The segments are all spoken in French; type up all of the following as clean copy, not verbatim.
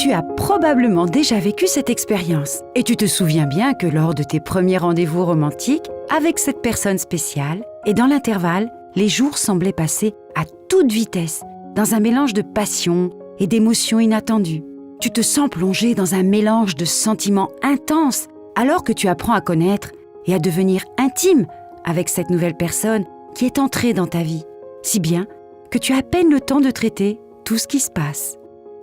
Tu as probablement déjà vécu cette expérience et tu te souviens bien que lors de tes premiers rendez-vous romantiques avec cette personne spéciale, et dans l'intervalle, les jours semblaient passer à toute vitesse, dans un mélange de passion et d'émotions inattendues. Tu te sens plongé dans un mélange de sentiments intenses alors que tu apprends à connaître et à devenir intime avec cette nouvelle personne qui est entrée dans ta vie, si bien que tu as à peine le temps de traiter tout ce qui se passe.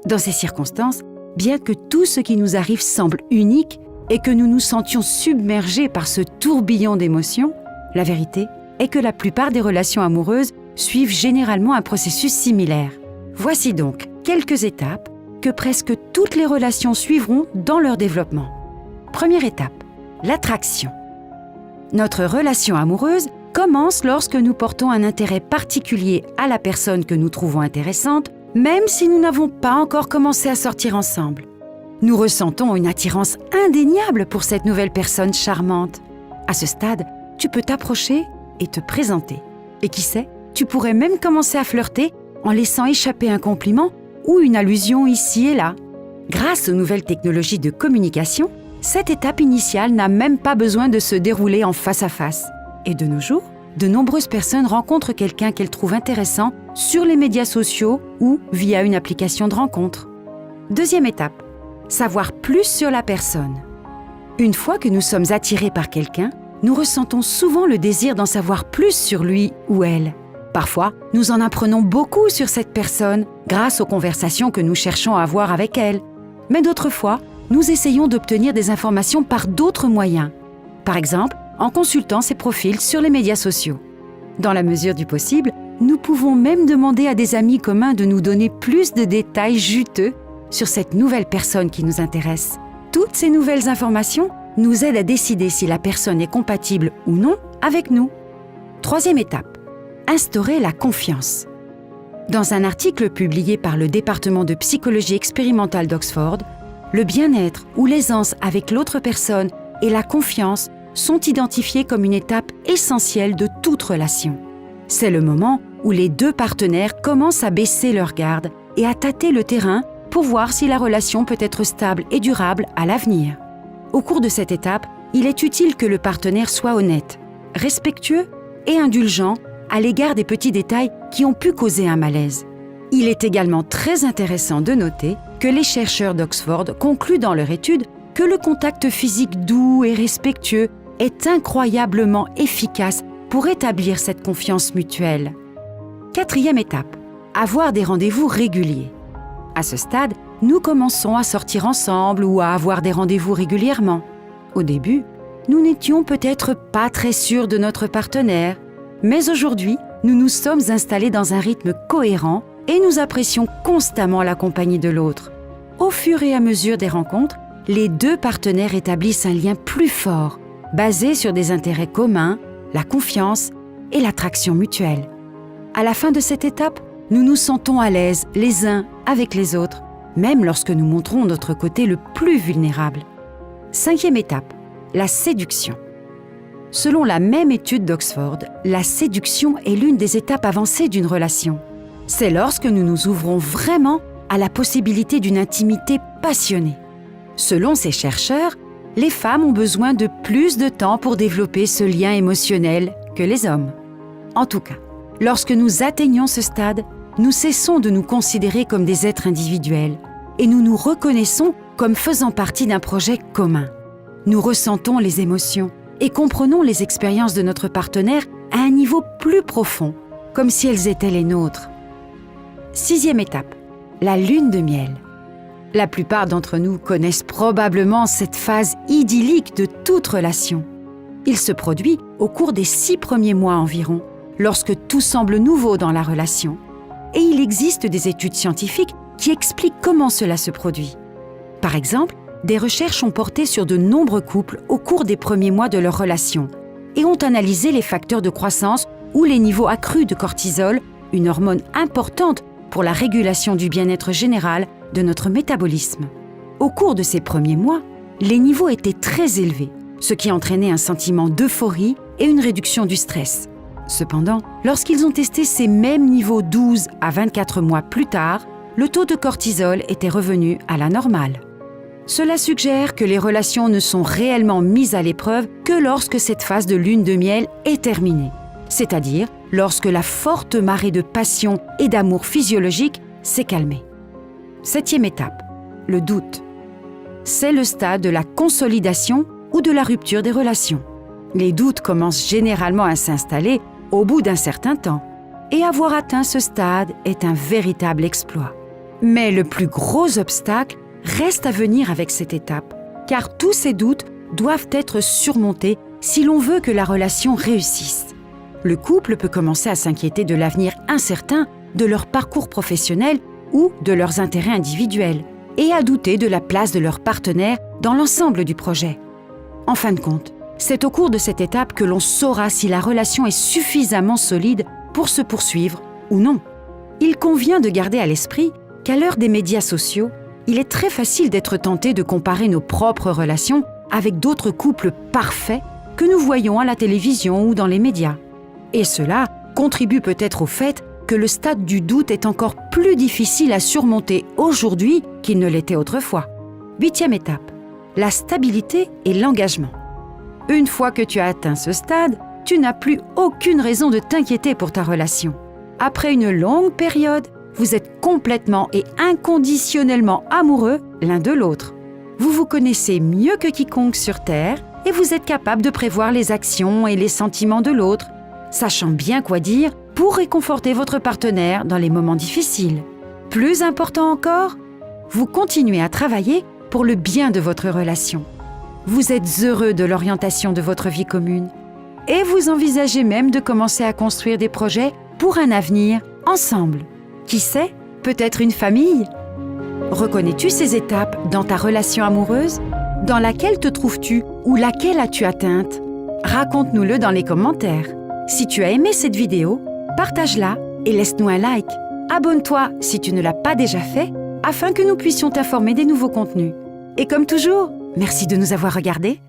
Dans ces circonstances, bien que tout ce qui nous arrive semble unique et que nous nous sentions submergés par ce tourbillon d'émotions, la vérité est que la plupart des relations amoureuses suivent généralement un processus similaire. Voici donc quelques étapes que presque toutes les relations suivront dans leur développement. Première étape, l'attraction. Notre relation amoureuse commence lorsque nous portons un intérêt particulier à la personne que nous trouvons intéressante, même si nous n'avons pas encore commencé à sortir ensemble. Nous ressentons une attirance indéniable pour cette nouvelle personne charmante. À ce stade, tu peux t'approcher et te présenter. Et qui sait, tu pourrais même commencer à flirter en laissant échapper un compliment ou une allusion ici et là. Grâce aux nouvelles technologies de communication, cette étape initiale n'a même pas besoin de se dérouler en face à face. Et de nos jours, de nombreuses personnes rencontrent quelqu'un qu'elles trouvent intéressant sur les médias sociaux ou via une application de rencontre. Deuxième étape, savoir plus sur la personne. Une fois que nous sommes attirés par quelqu'un, nous ressentons souvent le désir d'en savoir plus sur lui ou elle. Parfois, nous en apprenons beaucoup sur cette personne grâce aux conversations que nous cherchons à avoir avec elle. Mais d'autres fois, nous essayons d'obtenir des informations par d'autres moyens. Par exemple, en consultant ses profils sur les médias sociaux. Dans la mesure du possible, nous pouvons même demander à des amis communs de nous donner plus de détails juteux sur cette nouvelle personne qui nous intéresse. Toutes ces nouvelles informations nous aident à décider si la personne est compatible ou non avec nous. Troisième étape, instaurer la confiance. Dans un article publié par le département de psychologie expérimentale d'Oxford, le bien-être ou l'aisance avec l'autre personne et la confiance sont identifiés comme une étape essentielle de toute relation. C'est le moment où les deux partenaires commencent à baisser leur garde et à tâter le terrain pour voir si la relation peut être stable et durable à l'avenir. Au cours de cette étape, il est utile que le partenaire soit honnête, respectueux et indulgent à l'égard des petits détails qui ont pu causer un malaise. Il est également très intéressant de noter que les chercheurs d'Oxford concluent dans leur étude que le contact physique doux et respectueux est incroyablement efficace pour établir cette confiance mutuelle. Quatrième étape, avoir des rendez-vous réguliers. À ce stade, nous commençons à sortir ensemble ou à avoir des rendez-vous régulièrement. Au début, nous n'étions peut-être pas très sûrs de notre partenaire, mais aujourd'hui, nous nous sommes installés dans un rythme cohérent et nous apprécions constamment la compagnie de l'autre. Au fur et à mesure des rencontres, les deux partenaires établissent un lien plus fort, basé sur des intérêts communs, la confiance et l'attraction mutuelle. À la fin de cette étape, nous nous sentons à l'aise les uns avec les autres, même lorsque nous montrons notre côté le plus vulnérable. Cinquième étape, la séduction. Selon la même étude d'Oxford, la séduction est l'une des étapes avancées d'une relation. C'est lorsque nous nous ouvrons vraiment à la possibilité d'une intimité passionnée. Selon ces chercheurs, les femmes ont besoin de plus de temps pour développer ce lien émotionnel que les hommes. En tout cas, lorsque nous atteignons ce stade, nous cessons de nous considérer comme des êtres individuels et nous nous reconnaissons comme faisant partie d'un projet commun. Nous ressentons les émotions et comprenons les expériences de notre partenaire à un niveau plus profond, comme si elles étaient les nôtres. Sixième étape, la lune de miel. La plupart d'entre nous connaissent probablement cette phase idyllique de toute relation. Il se produit au cours des 6 premiers mois environ, lorsque tout semble nouveau dans la relation. Et il existe des études scientifiques qui expliquent comment cela se produit. Par exemple, des recherches ont porté sur de nombreux couples au cours des premiers mois de leur relation et ont analysé les facteurs de croissance ou les niveaux accrus de cortisol, une hormone importante pour la régulation du bien-être général de notre métabolisme. Au cours de ces premiers mois, les niveaux étaient très élevés, ce qui entraînait un sentiment d'euphorie et une réduction du stress. Cependant, lorsqu'ils ont testé ces mêmes niveaux 12 à 24 mois plus tard, le taux de cortisol était revenu à la normale. Cela suggère que les relations ne sont réellement mises à l'épreuve que lorsque cette phase de lune de miel est terminée, c'est-à-dire lorsque la forte marée de passion et d'amour physiologique s'est calmée. 7e étape, le doute. C'est le stade de la consolidation ou de la rupture des relations. Les doutes commencent généralement à s'installer au bout d'un certain temps, et avoir atteint ce stade est un véritable exploit. Mais le plus gros obstacle reste à venir avec cette étape, car tous ces doutes doivent être surmontés si l'on veut que la relation réussisse. Le couple peut commencer à s'inquiéter de l'avenir incertain de leur parcours professionnel ou de leurs intérêts individuels, et à douter de la place de leur partenaire dans l'ensemble du projet. En fin de compte, c'est au cours de cette étape que l'on saura si la relation est suffisamment solide pour se poursuivre ou non. Il convient de garder à l'esprit qu'à l'heure des médias sociaux, il est très facile d'être tenté de comparer nos propres relations avec d'autres couples parfaits que nous voyons à la télévision ou dans les médias. Et cela contribue peut-être au fait que le stade du doute est encore plus difficile à surmonter aujourd'hui qu'il ne l'était autrefois. 8e étape, la stabilité et l'engagement. Une fois que tu as atteint ce stade, tu n'as plus aucune raison de t'inquiéter pour ta relation. Après une longue période, vous êtes complètement et inconditionnellement amoureux l'un de l'autre. Vous vous connaissez mieux que quiconque sur Terre et vous êtes capable de prévoir les actions et les sentiments de l'autre, sachant bien quoi dire pour réconforter votre partenaire dans les moments difficiles. Plus important encore, vous continuez à travailler pour le bien de votre relation. Vous êtes heureux de l'orientation de votre vie commune et vous envisagez même de commencer à construire des projets pour un avenir ensemble. Qui sait, peut-être une famille? Reconnais-tu ces étapes dans ta relation amoureuse? Dans laquelle te trouves-tu ou laquelle as-tu atteinte? Raconte-nous-le dans les commentaires. Si tu as aimé cette vidéo, partage-la et laisse-nous un like. Abonne-toi si tu ne l'as pas déjà fait, afin que nous puissions t'informer des nouveaux contenus. Et comme toujours, merci de nous avoir regardés.